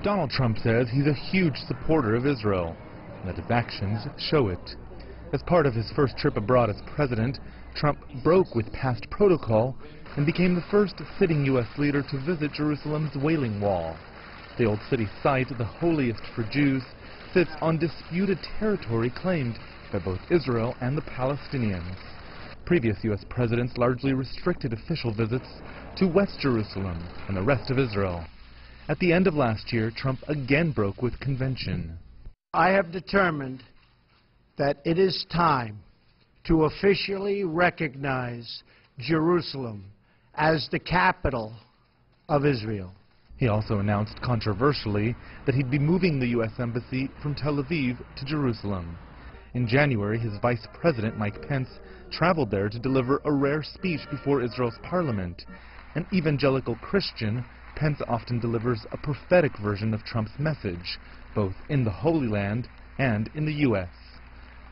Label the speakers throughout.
Speaker 1: Donald Trump says he's a huge supporter of Israel, and that his actions show it. As part of his first trip abroad as president, Trump broke with past protocol and became the first sitting U.S. leader to visit Jerusalem's Wailing Wall. The old city site, the holiest for Jews, sits on disputed territory claimed by both Israel and the Palestinians. Previous U.S. presidents largely restricted official visits to West Jerusalem and the rest of Israel. At the end of last year, Trump again broke with convention.
Speaker 2: I have determined that it is time to officially recognize Jerusalem as the capital of Israel.
Speaker 1: He also announced controversially that he'd be moving the U.S. Embassy from Tel Aviv to Jerusalem. In January, his Vice President, Mike Pence, traveled there to deliver a rare speech before Israel's parliament. An evangelical Christian, Pence often delivers a prophetic version of Trump's message, both in the Holy Land and in the U.S.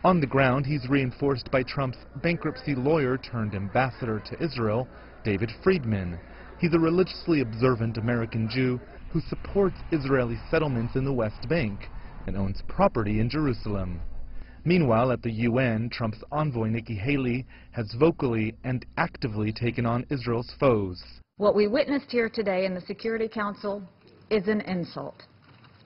Speaker 1: On the ground, he's reinforced by Trump's bankruptcy lawyer turned ambassador to Israel, David Friedman. He's a religiously observant American Jew who supports Israeli settlements in the West Bank and owns property in Jerusalem. Meanwhile, at the UN, Trump's envoy Nikki Haley has vocally and actively taken on Israel's foes.
Speaker 3: What we witnessed here today in the Security Council is an insult.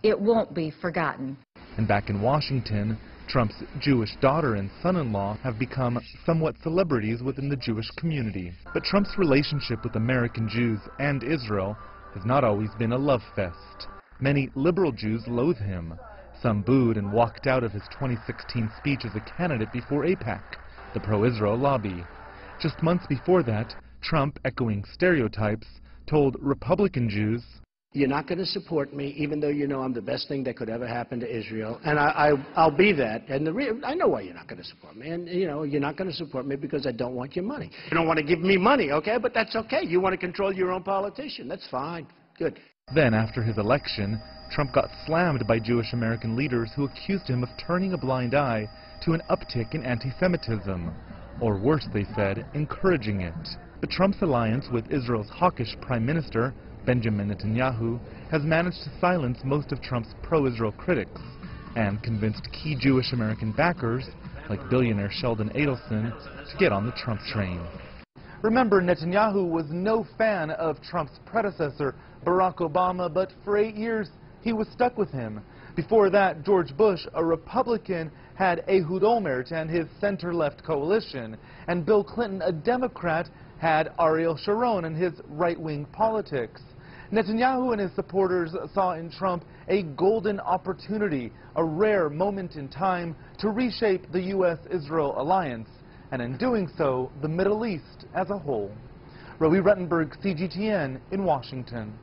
Speaker 3: It won't be forgotten.
Speaker 1: And back in Washington, Trump's Jewish daughter and son-in-law have become somewhat celebrities within the Jewish community. But Trump's relationship with American Jews and Israel has not always been a love fest. Many liberal Jews loathe him. Some booed and walked out of his 2016 speech as a candidate before AIPAC, the pro-Israel lobby. Just months before that, Trump, echoing stereotypes, told Republican Jews,
Speaker 2: "You're not going to support me, even though you know I'm the best thing that could ever happen to Israel, and I'll be that. And I know why you're not going to support me. And, you know, you're not going to support me because I don't want your money. You don't want to give me money, okay? But that's okay. You want to control your own politician. That's fine. Good."
Speaker 1: Then, after his election, Trump got slammed by Jewish American leaders who accused him of turning a blind eye to an uptick in anti-Semitism, or worse, they said, encouraging it. But Trump's alliance with Israel's hawkish Prime Minister, Benjamin Netanyahu, has managed to silence most of Trump's pro-Israel critics and convinced key Jewish American backers, like billionaire Sheldon Adelson, to get on the Trump train. Remember, Netanyahu was no fan of Trump's predecessor, Barack Obama, but for 8 years, he was stuck with him. Before that, George Bush, a Republican, had Ehud Olmert and his center-left coalition, and Bill Clinton, a Democrat, had Ariel Sharon and his right-wing politics. Netanyahu and his supporters saw in Trump a golden opportunity, a rare moment in time to reshape the U.S.-Israel alliance, and in doing so, the Middle East as a whole. Rowie Ruttenberg, CGTN in Washington.